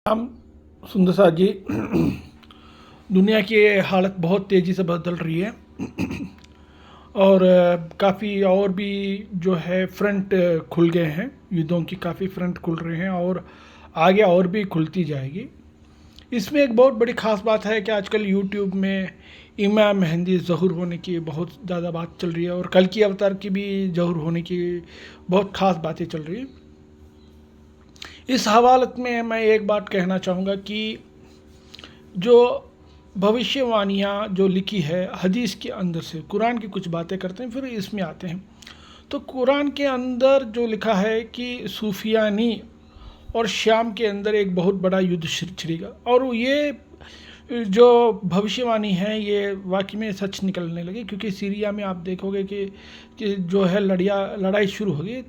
हम सुंदर साथ जी। दुनिया की हालत बहुत तेज़ी से बदल रही है और काफ़ी और भी जो है फ्रंट खुल गए हैं। युद्धों की काफ़ी फ्रंट खुल रहे हैं और आगे और भी खुलती जाएगी। इसमें एक बहुत बड़ी ख़ास बात है कि आजकल यूट्यूब में इमाम मेहंदी ज़हूर होने की बहुत ज़्यादा बात चल रही है और कल की अवतार की भी ज़हूर होने की बहुत ख़ास बातें चल रही है। इस हवालत में मैं एक बात कहना चाहूँगा कि जो भविष्यवाणियाँ जो लिखी है हदीस के अंदर से, कुरान की कुछ बातें करते हैं फिर इसमें आते हैं। तो कुरान के अंदर जो लिखा है कि सूफियानी और शाम के अंदर एक बहुत बड़ा युद्ध छिड़ेगा और ये जो भविष्यवाणी है ये वाकई में सच निकलने लगी, क्योंकि सीरिया में आप देखोगे कि जो है लड़ाई शुरू होगी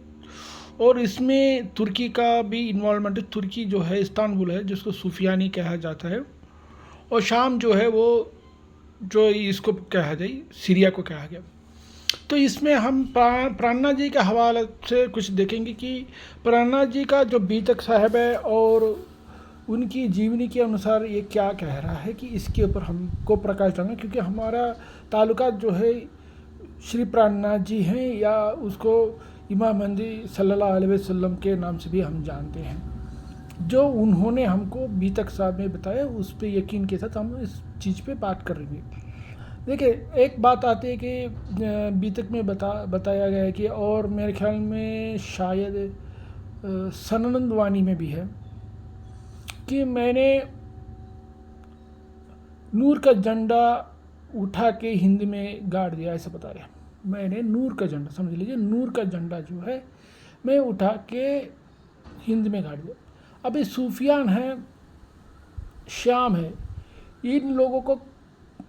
और इसमें तुर्की का भी इन्वॉल्वमेंट है। तुर्की जो है इस्तांबुल है जिसको सूफियानी कहा जाता है और शाम जो है वो जो इसको कहा जाए सीरिया को कहा गया। तो इसमें हम प्राणनाथ जी के हवाले से कुछ देखेंगे कि प्राणनाथ जी का जो बीतक साहब है और उनकी जीवनी के अनुसार ये क्या कह रहा है कि इसके ऊपर हमको प्रकाश डालना, क्योंकि हमारा ताल्लुकात जो है श्री प्राणनाथ जी हैं या उसको इमाम मेहंदी सल्लल्लाहु अलैहि वसल्लम के नाम से भी हम जानते हैं। जो उन्होंने हमको बीतक साहब में बताया उस पर यकीन के साथ हम इस चीज़ पे बात करेंगे। देखिए, एक बात आती है कि बीतक में बताया गया है कि, और मेरे ख्याल में शायद सननंद वाणी में भी है कि मैंने नूर का झंडा उठा के हिंद में गाड़ दिया, ऐसा बताया। मैंने नूर का झंडा, समझ लीजिए, नूर का झंडा जो है मैं उठा के हिंद में गाड़ दिया। अभी सूफियान है, शाम है, इन लोगों को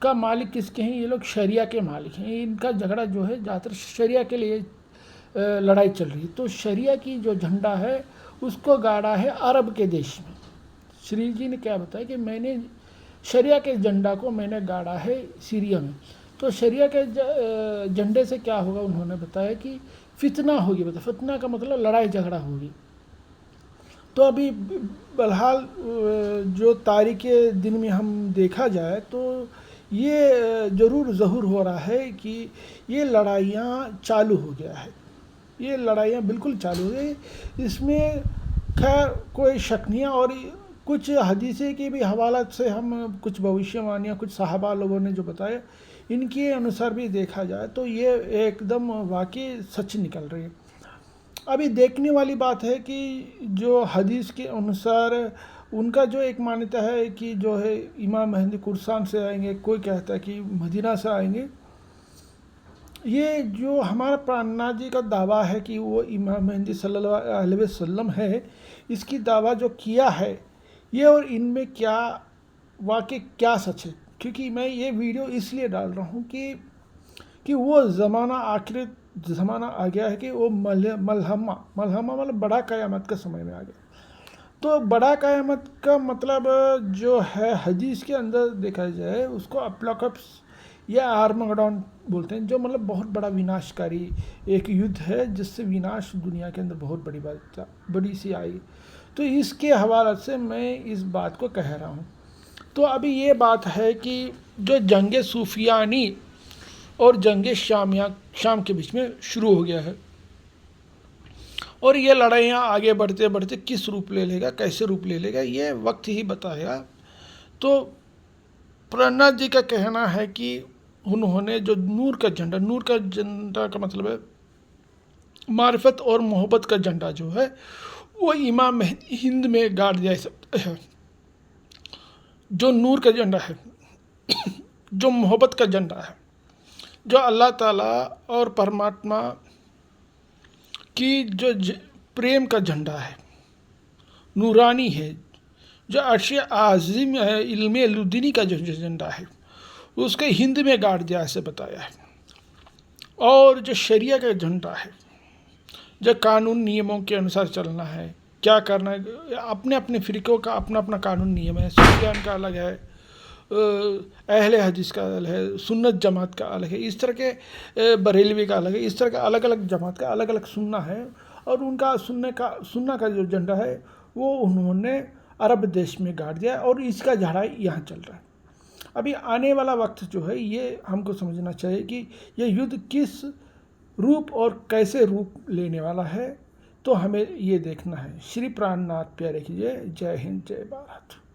का मालिक किसके हैं? ये लोग शरिया के मालिक हैं। इनका झगड़ा जो है ज़्यादातर शरिया के लिए लड़ाई चल रही है। तो शरिया की जो झंडा है उसको गाड़ा है अरब के देश में। श्री जी ने क्या बताया कि मैंने शरिया के झंडा को मैंने गाड़ा है सीरिया में। तो शरिया के झंडे से क्या होगा? उन्होंने बताया कि फितना होगी। मतलब फितना का मतलब लड़ाई झगड़ा होगी। तो अभी बहरहाल जो तारीख के दिन में हम देखा जाए तो ये ज़रूर ज़हूर हो रहा है कि ये लड़ाइयाँ चालू हो गया है। ये लड़ाइयाँ बिल्कुल चालू हो गई, इसमें खैर कोई शक नहीं है। और कुछ हदीसे के भी हवाला से हम कुछ भविष्यवाणियाँ कुछ साहबा लोगों ने जो बताया इनके अनुसार भी देखा जाए तो ये एकदम वाकई सच निकल रही है। अभी देखने वाली बात है कि जो हदीस के अनुसार उनका जो एक मान्यता है कि जो है इमाम मेहंदी कुरसान से आएंगे, कोई कहता है कि मदीना से आएंगे। ये जो हमारा प्राणनाथ जी का दावा है कि वो इमाम मेहंदी सल्लल्लाहु अलैहि वसल्लम है, इसकी दावा जो किया है ये, और इनमें क्या वाकई क्या सच है। क्योंकि मैं ये वीडियो इसलिए डाल रहा हूँ कि वो ज़माना आखिर ज़माना आ गया है कि वो मलहमा मतलब बड़ा क़यामत का समय में आ गया। तो बड़ा क़यामत का मतलब जो है हदीस के अंदर देखा जाए उसको अपोकलिप्स या आर्मगेडोन बोलते हैं, जो मतलब बहुत बड़ा विनाशकारी एक युद्ध है जिससे विनाश दुनिया के अंदर बहुत बड़ी सी आई। तो इसके हवाले से मैं इस बात को कह रहा हूँ। तो अभी ये बात है कि जो जंग सूफियानी और जंग शाम के बीच में शुरू हो गया है और ये लड़ाइयाँ आगे बढ़ते बढ़ते किस रूप ले लेगा, कैसे रूप ले लेगा, ये वक्त ही बताएगा। तो प्राणनाथ जी का कहना है कि उन्होंने जो नूर का झंडा का मतलब है मारिफत और मोहब्बत का झंडा जो है वो इमाम हिंद में गाड़ दिया है। जो नूर का झंडा है, जो मोहब्बत का झंडा है, जो अल्लाह ताला और परमात्मा की जो प्रेम का झंडा है, नूरानी है, जो अर्श आज़िम है, इल्म लुदनी का जो झंडा है उसके हिंद में गाड़ दिया ऐसे बताया है। और जो शरिया का झंडा है, जो कानून नियमों के अनुसार चलना है, क्या करना है, अपने अपने फ़िरक़ों का अपना अपना कानून नियम है। सूफियान का अलग है, अहले हदीस का अलग है, सुन्नत जमात का अलग है, इस तरह के बरेलवी का अलग है, इस तरह का अलग अलग जमात का अलग अलग सुन्ना है। और उनका सुन्ना का जो झंडा है वो उन्होंने अरब देश में गाड़ दिया और इसका झगड़ा यहाँ चल रहा है। अभी आने वाला वक्त जो है ये हमको समझना चाहिए कि ये युद्ध किस रूप और कैसे रूप लेने वाला है, तो हमें ये देखना है। श्री प्राणनाथ प्यारे की जय। जय हिंद, जय भारत।